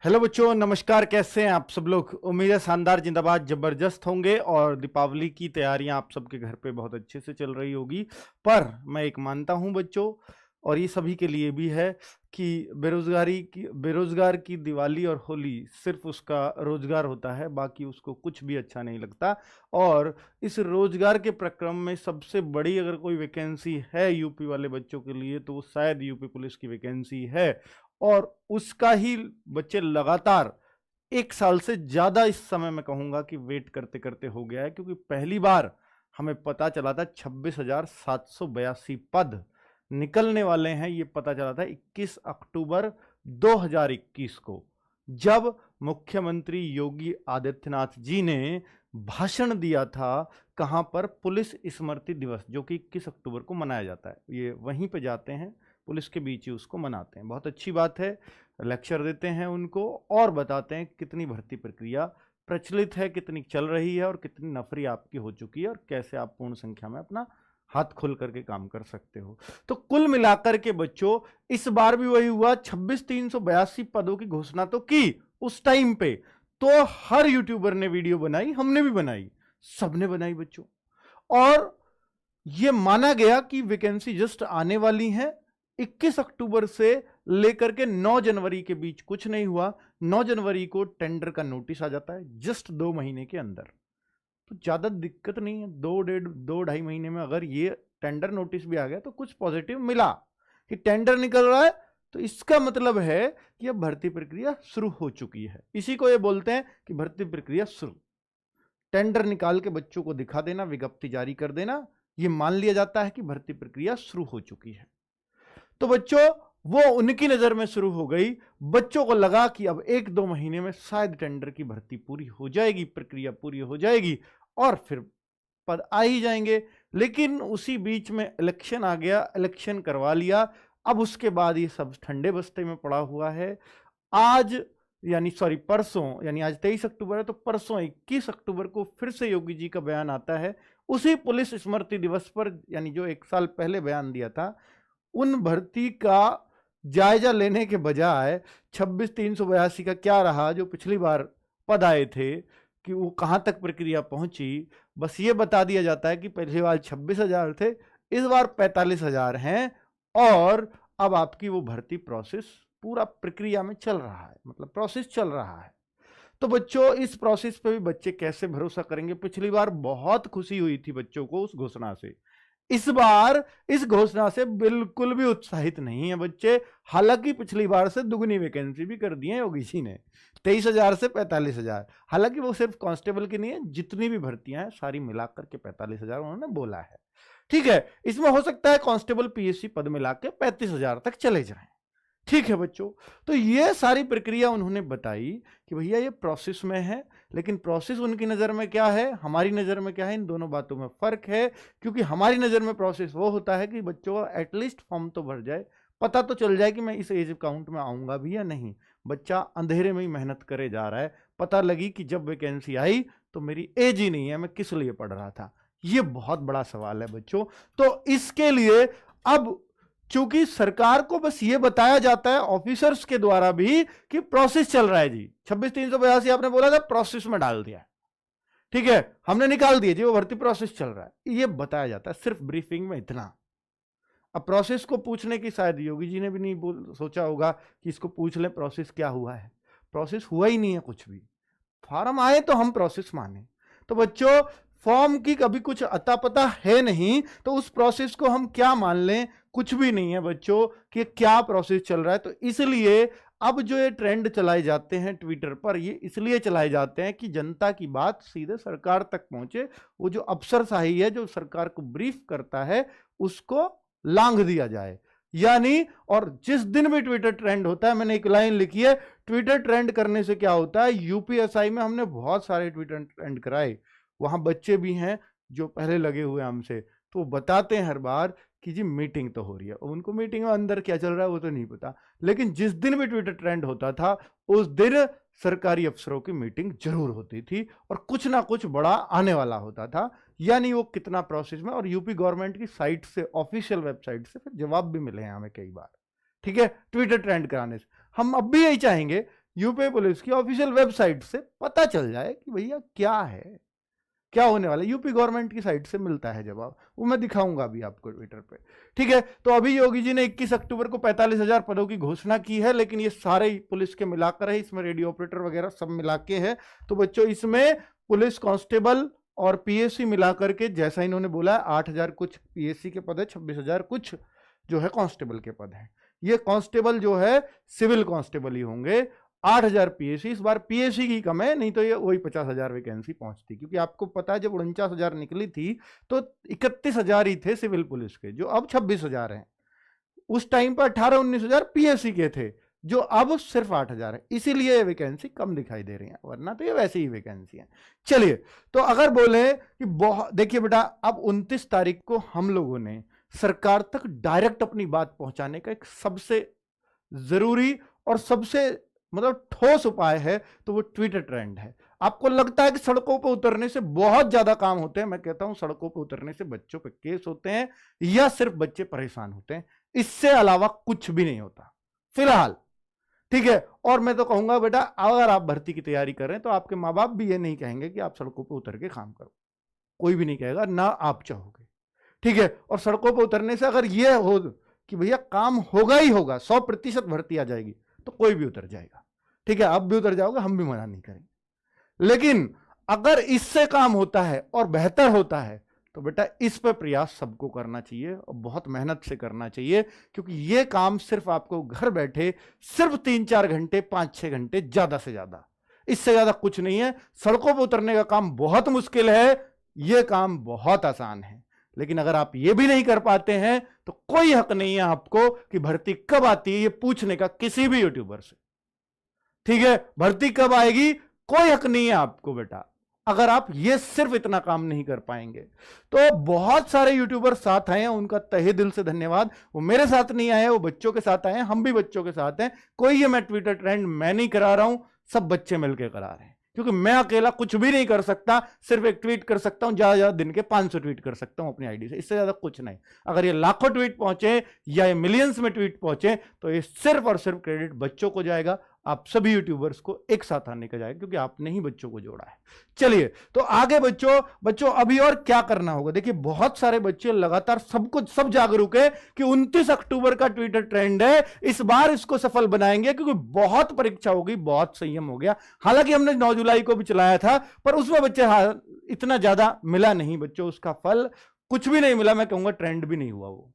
Hello बच्चों, नमस्कार। कैसे हैं आप सब लोग? उम्मीद है शानदार, जिंदाबाद, जबरदस्त होंगे और दीपावली की तैयारियां आप सबके घर पे बहुत अच्छे से चल रही होगी। पर मैं एक मानता हूं बच्चों, और ये सभी के लिए भी है, कि बेरोजगार की दिवाली और होली सिर्फ उसका रोजगार होता है, बाकी उसको कुछ भी अच्छा नहीं लगता। और इस रोजगार के प्रक्रम में सबसे बड़ी अगर कोई वैकेंसी है यूपी वाले बच्चों के लिए, तो वो शायद यूपी पुलिस की वैकेंसी है। और उसका ही बच्चे लगातार 1 साल से ज़्यादा इस समय मैं कहूँगा कि वेट करते करते हो गया है, क्योंकि पहली बार हमें पता चला था 26,782 पद निकलने वाले हैं। ये पता चला था 21 अक्टूबर 2021 को, जब मुख्यमंत्री योगी आदित्यनाथ जी ने भाषण दिया था। कहाँ पर? पुलिस स्मृति दिवस, जो कि 21 अक्टूबर को मनाया जाता है। ये वहीं पे जाते हैं, पुलिस के बीच ही उसको मनाते हैं। बहुत अच्छी बात है। लेक्चर देते हैं उनको और बताते हैं कितनी भर्ती प्रक्रिया प्रचलित है, कितनी चल रही है और कितनी नफरी आपकी हो चुकी है, और कैसे आप पूर्ण संख्या में अपना हाथ खोल करके काम कर सकते हो। तो कुल मिलाकर के बच्चों, इस बार भी वही हुआ। 26,382 पदों की घोषणा तो की उस टाइम पे, तो हर यूट्यूबर ने वीडियो बनाई, हमने भी बनाई, सबने बनाई बच्चों। और यह माना गया कि वैकेंसी जस्ट आने वाली है। 21 अक्टूबर से लेकर के 9 जनवरी के बीच कुछ नहीं हुआ। 9 जनवरी को टेंडर का नोटिस आ जाता है, जस्ट 2 महीने के अंदर। तो ज्यादा दिक्कत नहीं है। 2 ढाई महीने में अगर ये टेंडर नोटिस भी आ गया तो कुछ पॉजिटिव मिला कि टेंडर निकल रहा है, तो इसका मतलब है कि अब भर्ती प्रक्रिया शुरू हो चुकी है। इसी को ये बोलते हैं कि भर्ती प्रक्रिया शुरू। टेंडर निकाल के बच्चों को दिखा देना, विज्ञप्ति जारी कर देना, ये मान लिया जाता है कि भर्ती प्रक्रिया शुरू हो चुकी है। तो बच्चों, वो उनकी नजर में शुरू हो गई। बच्चों को लगा कि अब 1-2 महीने में शायद टेंडर की भर्ती पूरी हो जाएगी, प्रक्रिया पूरी हो जाएगी और फिर पद आ ही जाएंगे। लेकिन उसी बीच में इलेक्शन आ गया, इलेक्शन करवा लिया। अब उसके बाद ये सब ठंडे बस्ते में पड़ा हुआ है। आज यानी सॉरी परसों, यानी आज 23 अक्टूबर है, तो परसों 21 अक्टूबर को फिर से योगी जी का बयान आता है, उसी पुलिस स्मृति दिवस पर, यानी जो 1 साल पहले बयान दिया था। उन भर्ती का जायजा लेने के बजाय 26,382 का क्या रहा, जो पिछली बार पद आए थे, कि वो कहां तक प्रक्रिया पहुंची, बस ये बता दिया जाता है कि पिछली बार 26,000 थे, इस बार 45,000 हैं। और अब आपकी वो भर्ती प्रोसेस पूरा प्रक्रिया में चल रहा है, मतलब प्रोसेस चल रहा है। तो बच्चों, इस प्रोसेस पे भी बच्चे कैसे भरोसा करेंगे? पिछली बार बहुत खुशी हुई थी बच्चों को उस घोषणा से, इस बार इस घोषणा से बिल्कुल भी उत्साहित नहीं है बच्चे। हालांकि पिछली बार से दुगनी वैकेंसी भी कर दी है योगी जी ने, 23,000 से 45,000। हालांकि वो सिर्फ कांस्टेबल की नहीं है, जितनी भी भर्तियां हैं सारी मिलाकर के 45,000 उन्होंने बोला है। ठीक है, इसमें हो सकता है कांस्टेबल पीएससी पद मिला के 35,000 तक चले जाएं। ठीक है बच्चों, तो ये सारी प्रक्रिया उन्होंने बताई कि भैया ये प्रोसेस में है। लेकिन प्रोसेस उनकी नज़र में क्या है, हमारी नज़र में क्या है, इन दोनों बातों में फ़र्क है। क्योंकि हमारी नज़र में प्रोसेस वो होता है कि बच्चों का एटलीस्ट फॉर्म तो भर जाए, पता तो चल जाए कि मैं इस एज काउंट में आऊँगा भी या नहीं। बच्चा अंधेरे में ही मेहनत करे जा रहा है, पता लगी कि जब वैकेंसी आई तो मेरी एज ही नहीं है, मैं किस लिए पढ़ रहा था। ये बहुत बड़ा सवाल है बच्चों। तो इसके लिए अब चूंकि सरकार को बस ये बताया जाता है ऑफिसर्स के द्वारा भी कि प्रोसेस चल रहा है जी, 26,382 आपने बोला था, प्रोसेस में डाल दिया, ठीक है, हमने निकाल दिया जी, वो भर्ती प्रोसेस चल रहा है, ये बताया जाता है सिर्फ ब्रीफिंग में, इतना। अब प्रोसेस को पूछने की शायद योगी जी ने भी नहीं सोचा होगा कि इसको पूछ लें प्रोसेस क्या हुआ है। प्रोसेस हुआ ही नहीं है कुछ भी, फॉर्म आए तो हम प्रोसेस माने। तो बच्चों, फॉर्म की कभी कुछ अता पता है नहीं, तो उस प्रोसेस को हम क्या मान लें? कुछ भी नहीं है बच्चों कि क्या प्रोसेस चल रहा है। तो इसलिए अब जो ये ट्रेंड चलाए जाते हैं ट्विटर पर, ये इसलिए चलाए जाते हैं कि जनता की बात सीधे सरकार तक पहुंचे। वो जो अफसरशाही है, जो सरकार को ब्रीफ करता है, उसको लांघ दिया जाए, यानी। और जिस दिन भी ट्विटर ट्रेंड होता है, मैंने एक लाइन लिखी है, ट्विटर ट्रेंड करने से क्या होता है। यूपीएसआई में हमने बहुत सारे ट्विटर ट्रेंड कराए, वहां बच्चे भी हैं जो पहले लगे हुए हमसे, तो वो बताते हैं हर बार कि जी मीटिंग तो हो रही है। उनको मीटिंग में अंदर क्या चल रहा है वो तो नहीं पता, लेकिन जिस दिन भी ट्विटर ट्रेंड होता था, उस दिन सरकारी अफसरों की मीटिंग जरूर होती थी और कुछ ना कुछ बड़ा आने वाला होता था। यानी वो कितना प्रोसेस में, और यूपी गवर्नमेंट की साइट से, ऑफिशियल वेबसाइट से फिर जवाब भी मिले हैं हमें कई बार। ठीक है, ट्विटर ट्रेंड कराने से हम अब भी यही चाहेंगे, यूपी पुलिस की ऑफिशियल वेबसाइट से पता चल जाए कि भैया क्या है, क्या होने वाला है। यूपी गवर्नमेंट की साइट से मिलता है जवाब, वो मैं दिखाऊंगा अभी आपको ट्विटर पे, ठीक है। तो अभी योगी जी ने 21 अक्टूबर को 45,000 पदों की घोषणा की है, लेकिन ये सारे पुलिस के मिलाकर है, इसमें रेडियो ऑपरेटर वगैरह सब मिला के है। तो बच्चों इसमें पुलिस कांस्टेबल और पीएससी मिलाकर के, जैसा इन्होंने बोला, 8,000 कुछ पीएससी के पद है, 26,000 कुछ जो है कांस्टेबल के पद है। ये कांस्टेबल जो है सिविल कांस्टेबल ही होंगे। 8,000 पीएससी, इस बार पीएससी की कम है, नहीं तो ये वही 50,000 वैकेंसी पहुंचती, क्योंकि आपको पता है जब 49,000 निकली थी तो 31,000 ही थे सिविल पुलिस के, जो अब 26,000 हैं। उस टाइम पर 18-19,000 पीएससी के थे, जो अब सिर्फ 8,000 है, इसीलिए वैकेंसी कम दिखाई दे रही है, वरना तो ये वैसी ही वैकेंसी है। चलिए, तो अगर बोले कि बहुत, देखिए बेटा, अब 29 तारीख को हम लोगों ने सरकार तक डायरेक्ट अपनी बात पहुंचाने का एक सबसे जरूरी और सबसे मतलब ठोस उपाय है, तो वो ट्विटर ट्रेंड है। आपको लगता है कि सड़कों पर उतरने से बहुत ज्यादा काम होते हैं, मैं कहता हूं सड़कों पर उतरने से बच्चों पे केस होते हैं या सिर्फ बच्चे परेशान होते हैं, इससे अलावा कुछ भी नहीं होता फिलहाल, ठीक है। और मैं तो कहूंगा बेटा, अगर आप भर्ती की तैयारी कर रहे हैं तो आपके माँ बाप भी ये नहीं कहेंगे कि आप सड़कों पर उतर के काम करो, कोई भी नहीं कहेगा, ना आप चाहोगे, ठीक है। और सड़कों पर उतरने से अगर यह हो कि भैया काम होगा ही होगा, 100% भर्ती आ जाएगी, तो कोई भी उतर जाएगा, ठीक है। आप भी उतर जाओगे, हम भी मना नहीं करेंगे। लेकिन अगर इससे काम होता है और बेहतर होता है, तो बेटा इस पर प्रयास सबको करना चाहिए और बहुत मेहनत से करना चाहिए, क्योंकि यह काम सिर्फ आपको घर बैठे सिर्फ 3-4 घंटे, 5-6 घंटे, ज्यादा से ज्यादा, इससे ज्यादा कुछ नहीं है। सड़कों पर उतरने का काम बहुत मुश्किल है, यह काम बहुत आसान है। लेकिन अगर आप ये भी नहीं कर पाते हैं तो कोई हक नहीं है आपको कि भर्ती कब आती है ये पूछने का किसी भी यूट्यूबर से, ठीक है। भर्ती कब आएगी कोई हक नहीं है आपको बेटा, अगर आप ये सिर्फ इतना काम नहीं कर पाएंगे। तो बहुत सारे यूट्यूबर साथ आए हैं, उनका तहे दिल से धन्यवाद। वो मेरे साथ नहीं आए, वो बच्चों के साथ आए हैं, हम भी बच्चों के साथ हैं। कोई ये मैं ट्विटर ट्रेंड मैं नहीं करा रहा हूं, सब बच्चे मिलकर करा रहे हैं, क्योंकि मैं अकेला कुछ भी नहीं कर सकता। सिर्फ एक ट्वीट कर सकता हूं, ज्यादा ज्यादा दिन के 500 ट्वीट कर सकता हूं अपनी आईडी से, इससे ज्यादा कुछ नहीं। अगर ये लाखों ट्वीट पहुंचे या ये मिलियंस में ट्वीट पहुंचे तो ये सिर्फ और सिर्फ क्रेडिट बच्चों को जाएगा, आप सभी यूट्यूबर्स को एक साथ आने का जाएगा, क्योंकि आपने ही बच्चों को जोड़ा है। चलिए, तो आगे बच्चों अभी और क्या करना होगा। देखिए, बहुत सारे बच्चे लगातार सब जागरूक है कि 29 अक्टूबर का ट्विटर ट्रेंड है, इस बार इसको सफल बनाएंगे, क्योंकि बहुत परीक्षा होगी, बहुत संयम हो गया। हालांकि हमने 9 जुलाई को भी चलाया था, पर उसमें बच्चे इतना ज्यादा मिला नहीं बच्चों, उसका फल कुछ भी नहीं मिला, मैं कहूंगा ट्रेंड भी नहीं हुआ वो,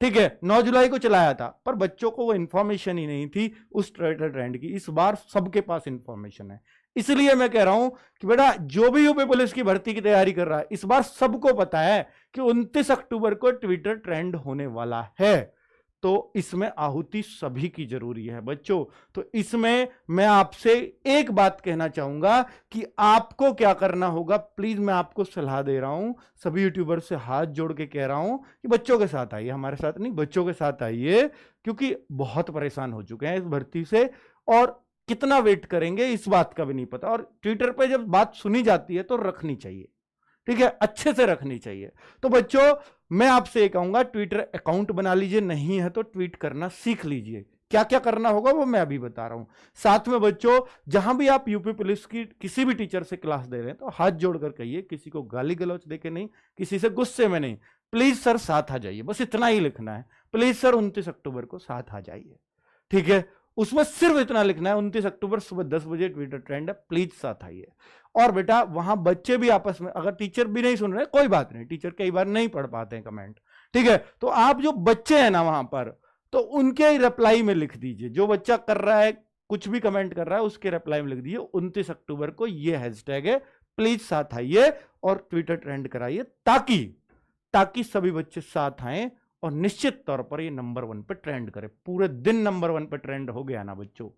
ठीक है। 9 जुलाई को चलाया था, पर बच्चों को वो इंफॉर्मेशन ही नहीं थी उस ट्विटर ट्रेंड की। इस बार सबके पास इंफॉर्मेशन है, इसलिए मैं कह रहा हूं कि बेटा जो भी यूपी पुलिस की भर्ती की तैयारी कर रहा है, इस बार सबको पता है कि 29 अक्टूबर को ट्विटर ट्रेंड होने वाला है, तो इसमें आहुति सभी की जरूरी है बच्चों। तो इसमें मैं आपसे एक बात कहना चाहूंगा कि आपको क्या करना होगा, प्लीज मैं आपको सलाह दे रहा हूं, सभी यूट्यूबर से हाथ जोड़ के कह रहा हूं कि बच्चों के साथ आइए, हमारे साथ नहीं, बच्चों के साथ आइए, क्योंकि बहुत परेशान हो चुके हैं इस भर्ती से, और कितना वेट करेंगे इस बात का भी नहीं पता। और ट्विटर पे जब बात सुनी जाती है तो रखनी चाहिए, ठीक है, अच्छे से रखनी चाहिए। तो बच्चों मैं आपसे ये कहूंगा, ट्विटर अकाउंट बना लीजिए, नहीं है तो ट्वीट करना सीख लीजिए। क्या क्या करना होगा वो मैं अभी बता रहा हूं। साथ में बच्चों, जहां भी आप यूपी पुलिस की किसी भी टीचर से क्लास दे रहे हैं तो हाथ जोड़कर कहिए, किसी को गाली गलौच देके नहीं, किसी से गुस्से में नहीं, प्लीज सर साथ आ जाइए, बस इतना ही लिखना है, प्लीज सर 29 अक्टूबर को साथ आ जाइए, ठीक है। उसमें सिर्फ इतना लिखना है, 29 अक्टूबर सुबह 10 बजे ट्विटर ट्रेंड है, प्लीज साथ आइए। और बेटा वहां बच्चे भी आपस में, अगर टीचर भी नहीं सुन रहे कोई बात नहीं, टीचर कई बार नहीं पढ़ पाते हैं कमेंट, ठीक है, तो आप जो बच्चे हैं ना वहां पर, तो उनके रिप्लाई में लिख दीजिए, जो बच्चा कर रहा है कुछ भी कमेंट कर रहा है उसके रिप्लाई में लिख दीजिए 29 अक्टूबर को ये हैशटैग है, प्लीज साथ आइए और ट्विटर ट्रेंड कराइए, ताकि सभी बच्चे साथ आए और निश्चित तौर पर ये नंबर 1 पे ट्रेंड करे। पूरे दिन नंबर 1 पे ट्रेंड हो गया ना बच्चों,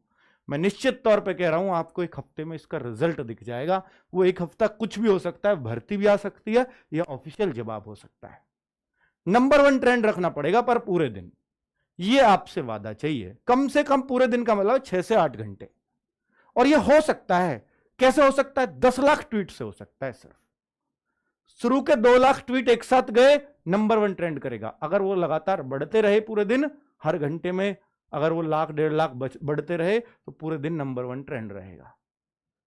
मैं निश्चित तौर पे कह रहा हूं आपको एक हफ्ते में इसका रिजल्ट दिख जाएगा। वो एक हफ्ता कुछ भी हो सकता है, भर्ती भी आ सकती है या ऑफिशियल जवाब हो सकता है। नंबर 1 ट्रेंड रखना पड़ेगा, पर पूरे दिन, ये आपसे वादा चाहिए। कम से कम पूरे दिन का मतलब 6 से 8 घंटे, और ये हो सकता है। कैसे हो सकता है? 10 लाख ट्वीट से हो सकता है। सिर्फ शुरू के 2 लाख ट्वीट एक साथ गए, नंबर 1 ट्रेंड करेगा। अगर वो लगातार बढ़ते रहे पूरे दिन, हर घंटे में अगर वो लाख 1.5 लाख बढ़ते रहे तो पूरे दिन नंबर 1 ट्रेंड रहेगा।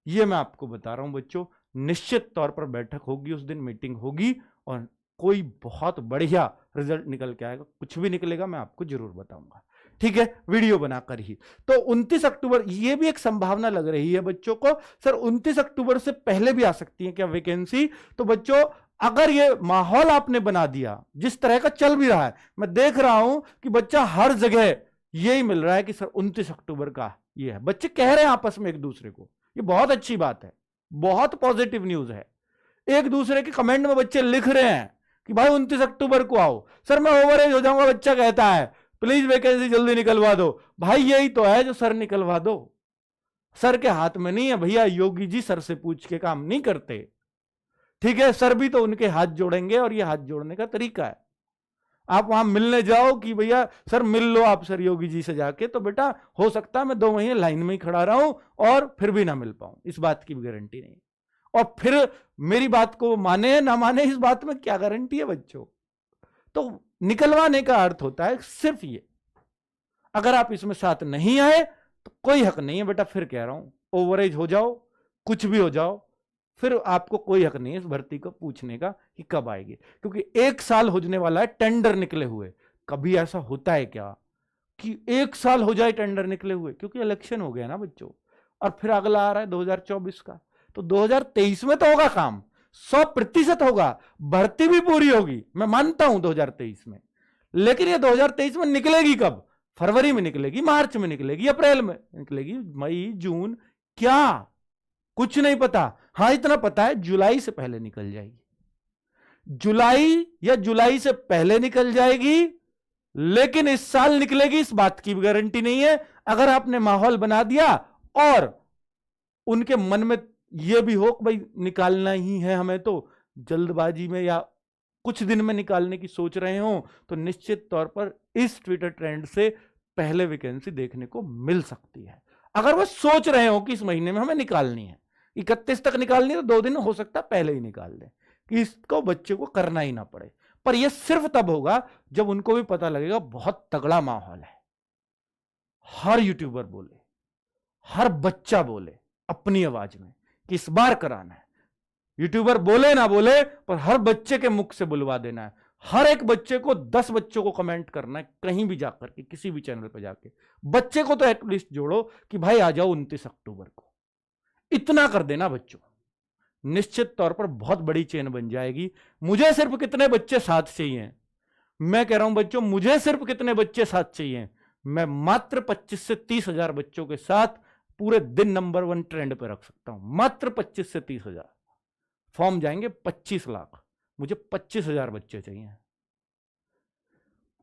ये मैं आपको बता रहा हूं बच्चों, निश्चित तौर पर बैठक होगी, उस दिन मीटिंग होगी और कोई बहुत बढ़िया रिजल्ट निकल के आएगा। कुछ भी निकलेगा मैं आपको जरूर बताऊंगा, ठीक है, वीडियो बनाकर ही। तो 29 अक्टूबर ये भी एक संभावना लग रही है बच्चों को, सर 29 अक्टूबर से पहले भी आ सकती है क्या वैकेंसी? तो बच्चों अगर ये माहौल आपने बना दिया, जिस तरह का चल भी रहा है, मैं देख रहा हूं कि बच्चा हर जगह यही मिल रहा है कि सर 29 अक्टूबर का ये है, बच्चे कह रहे हैं आपस में एक दूसरे को, ये बहुत अच्छी बात है, बहुत पॉजिटिव न्यूज है। एक दूसरे के कमेंट में बच्चे लिख रहे हैं कि भाई 29 अक्टूबर को आओ, सर मैं ओवरेज हो जाऊंगा, बच्चा कहता है प्लीज वैकेंसी जल्दी निकलवा दो। भाई यही तो है जो सर निकलवा दो, सर के हाथ में नहीं है भैया, योगी जी सर से पूछ के काम नहीं करते, ठीक है, सर भी तो उनके हाथ जोड़ेंगे और ये हाथ जोड़ने का तरीका है। आप वहां मिलने जाओ कि भैया सर मिल लो आप सर योगी जी से जाके, तो बेटा हो सकता है मैं 2 महीने लाइन में ही खड़ा रहा हूं और फिर भी ना मिल पाऊं, इस बात की भी गारंटी नहीं। और फिर मेरी बात को माने ना माने, इस बात में क्या गारंटी है बच्चों? तो निकलवाने का अर्थ होता है सिर्फ ये, अगर आप इसमें साथ नहीं आए तो कोई हक नहीं है बेटा, फिर कह रहा हूं ओवरेज हो जाओ, कुछ भी हो जाओ, फिर आपको कोई हक नहीं है इस भर्ती को पूछने का कि कब आएगी, क्योंकि 1 साल होने वाला है टेंडर निकले हुए। कभी ऐसा होता है क्या कि 1 साल हो जाए टेंडर निकले हुए? क्योंकि इलेक्शन हो गया ना बच्चों, और फिर अगला आ रहा है 2024 का, तो 2023 में तो होगा काम, 100% होगा, भर्ती भी पूरी होगी, मैं मानता हूं 2023 में। लेकिन ये 2023 में निकलेगी कब? फरवरी में निकलेगी, मार्च में निकलेगी, अप्रैल में निकलेगी, मई जून, क्या कुछ नहीं पता। हां इतना पता है जुलाई से पहले निकल जाएगी, जुलाई या जुलाई से पहले निकल जाएगी, लेकिन इस साल निकलेगी इस बात की भी गारंटी नहीं है। अगर आपने माहौल बना दिया और उनके मन में यह भी हो कि भाई निकालना ही है हमें, तो जल्दबाजी में या कुछ दिन में निकालने की सोच रहे हो, तो निश्चित तौर पर इस ट्विटर ट्रेंड से पहले वैकेंसी देखने को मिल सकती है। अगर वो सोच रहे हो कि इस महीने में हमें निकालनी है, 31 तक निकालनी है, तो 2 दिन हो सकता है पहले ही निकाल दें कि इसको बच्चे को करना ही ना पड़े। पर यह सिर्फ तब होगा जब उनको भी पता लगेगा बहुत तगड़ा माहौल है, हर यूट्यूबर बोले, हर बच्चा बोले अपनी आवाज में कि इस बार कराना है। यूट्यूबर बोले ना बोले, पर हर बच्चे के मुख से बुलवा देना है। हर एक बच्चे को 10 बच्चों को कमेंट करना है, कहीं भी जाकर के, किसी भी चैनल पर जाके बच्चे को तो एटलीस्ट जोड़ो कि भाई आ जाओ 29 अक्टूबर को, इतना कर देना बच्चों, निश्चित तौर पर बहुत बड़ी चेन बन जाएगी। मुझे सिर्फ कितने बच्चे साथ चाहिए? मैं कह रहा हूं बच्चों, मुझे सिर्फ कितने बच्चे साथ चाहिए? मैं मात्र 25 से 30 हजार बच्चों के साथ पूरे दिन नंबर 1 ट्रेंड पे रख सकता हूं, मात्र 25 से 30 हजार। फॉर्म जाएंगे 25 लाख, मुझे 25 हजार बच्चे चाहिए।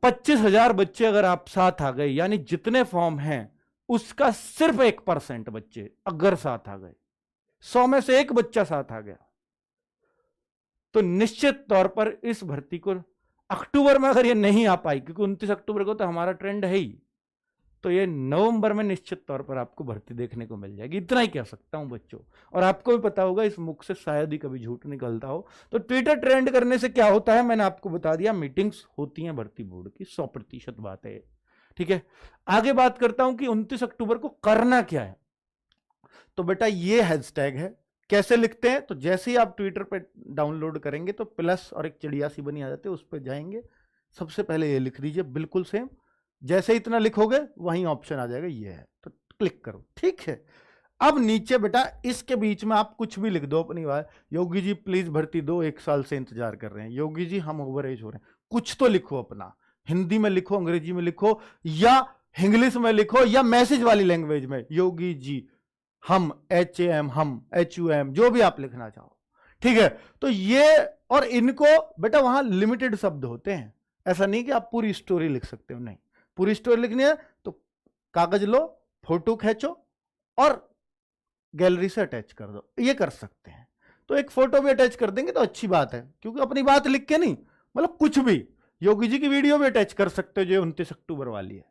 25 हजार बच्चे अगर आप साथ आ गए, यानी जितने फॉर्म हैं उसका सिर्फ 1% बच्चे अगर साथ आ गए, 100 में से 1 बच्चा साथ आ गया, तो निश्चित तौर पर इस भर्ती को अक्टूबर में अगर ये नहीं आ पाई, क्योंकि 29 अक्टूबर को तो हमारा ट्रेंड है ही, तो ये नवंबर में निश्चित तौर पर आपको भर्ती देखने को मिल जाएगी। इतना ही कह सकता हूं बच्चों, और आपको भी पता होगा इस मुख से शायद ही कभी झूठ निकलता हो। तो ट्विटर ट्रेंड करने से क्या होता है मैंने आपको बता दिया, मीटिंग्स होती हैं भर्ती बोर्ड की, 100% बात है, ठीक है। आगे बात करता हूं कि 29 अक्टूबर को करना क्या है। तो बेटा ये हैशटैग है, कैसे लिखते हैं? तो जैसे ही आप ट्विटर पे डाउनलोड करेंगे तो प्लस और एक चिड़िया सी बनी आ जाती है, उस पर जाएंगे, सबसे पहले ये लिख दीजिए बिल्कुल सेम, जैसे इतना लिखोगे वहीं ऑप्शन आ जाएगा ये है, तो क्लिक करो, ठीक है। अब नीचे बेटा इसके बीच में आप कुछ भी लिख दो अपनी बात, योगी जी प्लीज भर्ती दो, 1 साल से इंतजार कर रहे हैं, योगी जी हम ओवर एज हो रहे हैं, कुछ तो लिखो अपना, हिंदी में लिखो, अंग्रेजी में लिखो, या इंग्लिश में लिखो, या मैसेज वाली लैंग्वेज में, योगी जी हम HAM, हम HUM, जो भी आप लिखना चाहो, ठीक है। तो ये, और इनको बेटा वहां लिमिटेड शब्द होते हैं, ऐसा नहीं कि आप पूरी स्टोरी लिख सकते हो, नहीं, पूरी स्टोरी लिखनी है तो कागज लो, फोटो खींचो और गैलरी से अटैच कर दो, ये कर सकते हैं। तो एक फोटो भी अटैच कर देंगे तो अच्छी बात है, क्योंकि अपनी बात लिख के नहीं, मतलब कुछ भी, योगी जी की वीडियो भी अटैच कर सकते हो जो 29 अक्टूबर वाली है,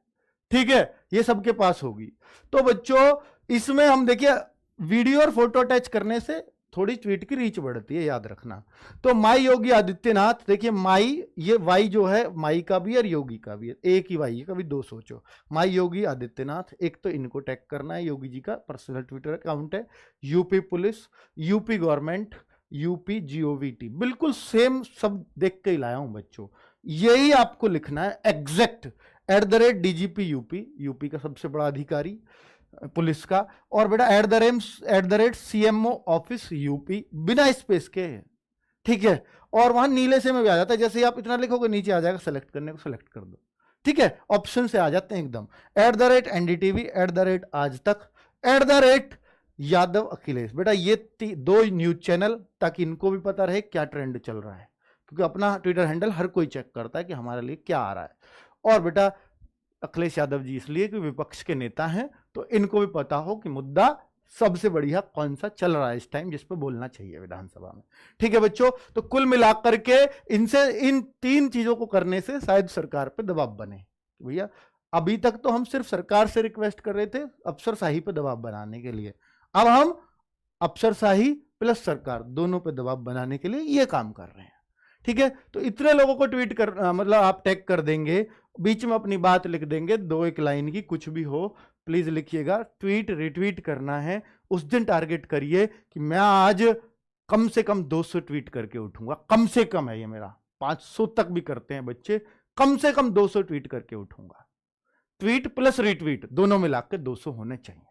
ठीक है, ये सबके पास होगी। तो बच्चों इसमें हम देखिए वीडियो और फोटो अटैच करने से थोड़ी ट्वीट की रीच बढ़ती है, याद रखना। तो माई योगी आदित्यनाथ, देखिए माई, ये वाई जो है माई का भी और योगी का भी है, एक ही वाई है, कभी दो सोचो। माई योगी आदित्यनाथ, एक तो इनको टैग करना है, योगी जी का पर्सनल ट्विटर अकाउंट है। UP police, UP government, UP GOVT, बिल्कुल सेम सब देख के ही लाया हूं बच्चों। यही आपको लिखना है एग्जैक्ट @DGP यूपी, यूपी का सबसे बड़ा अधिकारी पुलिस का, और बेटा @CMO ऑफिस यूपी, बिना स्पेस के, ठीक है। और वहां नीले से में भी आ जाता है, जैसे आप इतना लिखोगे नीचे आ जाएगा सेलेक्ट करने को, सेलेक्ट कर दो, ठीक है। ऑप्शन से आ जाते हैं एकदम। @NDTV, @आज तक, यादव अखिलेश, बेटा ये दो न्यूज चैनल, ताकि इनको भी पता रहे क्या ट्रेंड चल रहा है, क्योंकि अपना ट्विटर हैंडल हर कोई चेक करता है कि हमारे लिए क्या आ रहा है। और बेटा अखिलेश यादव जी इसलिए कि विपक्ष के नेता हैं, तो इनको भी पता हो कि मुद्दा सबसे बढ़िया कौन सा चल रहा है इस टाइम, जिस पे बोलना चाहिए विधानसभा में, ठीक है बच्चों। तो कुल मिलाकर के इनसे, इन तीन चीजों को करने से शायद सरकार पे दबाव बने। भैया अभी तक तो हम सिर्फ सरकार से रिक्वेस्ट कर रहे थे अफसरशाही पे दबाव बनाने के लिए, अब हम अफसरशाही प्लस सरकार दोनों पे दबाव बनाने के लिए ये काम कर रहे हैं, ठीक है। तो इतने लोगों को ट्वीट कर, मतलब आप टैग कर देंगे, बीच में अपनी बात लिख देंगे, 2-1 लाइन की, कुछ भी हो प्लीज लिखिएगा। ट्वीट रिट्वीट करना है, उस दिन टारगेट करिए कि मैं आज कम से कम 200 ट्वीट करके उठूंगा, कम से कम है ये मेरा, 500 तक भी करते हैं बच्चे, कम से कम 200 ट्वीट करके उठूंगा। ट्वीट प्लस रिट्वीट दोनों मिला के 200 होने चाहिए,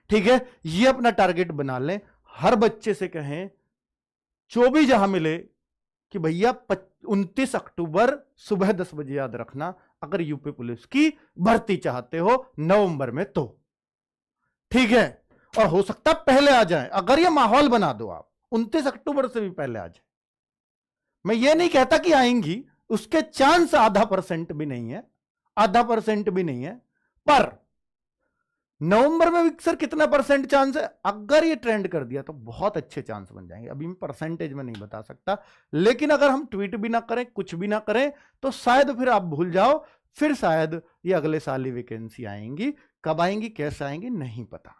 ठीक है। ये अपना टारगेट बना लें। हर बच्चे से कहें, जो भी जहां मिले, कि भैया 29 अक्टूबर सुबह 10 बजे याद रखना, अगर यूपी पुलिस की भर्ती चाहते हो नवंबर में तो, ठीक है। और हो सकता है पहले आ जाए, अगर ये माहौल बना दो आप, 29 अक्टूबर से भी पहले आ जाए। मैं ये नहीं कहता कि आएंगी, उसके चांस %0.5 भी नहीं है, %0.5 भी नहीं है, पर नवंबर में भी सर कितना % चांस है, अगर ये ट्रेंड कर दिया तो बहुत अच्छे चांस बन जाएंगे। अभी मैं परसेंटेज में नहीं बता सकता, लेकिन अगर हम ट्वीट भी ना करें, कुछ भी ना करें, तो शायद फिर आप भूल जाओ, फिर शायद ये अगले साल ही वैकेंसी आएंगी, कब आएंगी कैसे आएंगी नहीं पता,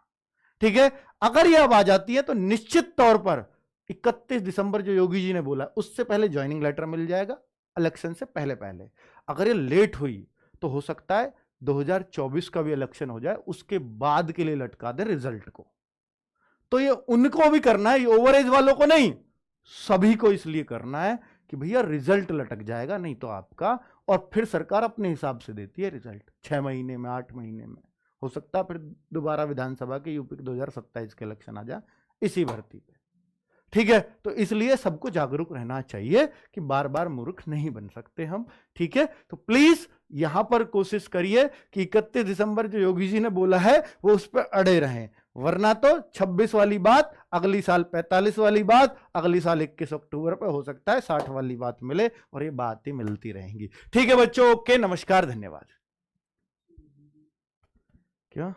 ठीक है। अगर ये अब आ जाती है तो निश्चित तौर पर 31 दिसंबर जो योगी जी ने बोला, उससे पहले ज्वाइनिंग लेटर मिल जाएगा, इलेक्शन से पहले पहले। अगर ये लेट हुई तो हो सकता है 2024 का भी इलेक्शन हो जाए, उसके बाद के लिए लटका दे रिजल्ट को। तो ये उनको भी करना है, ये ओवर एज वालों को नहीं, सभी को इसलिए करना है कि भैया रिजल्ट लटक जाएगा नहीं तो आपका, और फिर सरकार अपने हिसाब से देती है रिजल्ट, 6 महीने में, 8 महीने में। हो सकता है फिर दोबारा विधानसभा के यूपी के 2027 के इलेक्शन आ जाए इसी भर्ती पे, ठीक है। तो इसलिए सबको जागरूक रहना चाहिए कि बार बार मूर्ख नहीं बन सकते हम, ठीक है। तो प्लीज यहां पर कोशिश करिए कि 31 दिसंबर जो योगी जी ने बोला है वो उस पर अड़े रहें, वरना तो 26 वाली बात, अगली साल 45 वाली बात, अगली साल 21 अक्टूबर पर हो सकता है 60 वाली बात मिले, और ये बात ही मिलती रहेंगी, ठीक है बच्चों। ओके, नमस्कार, धन्यवाद। क्या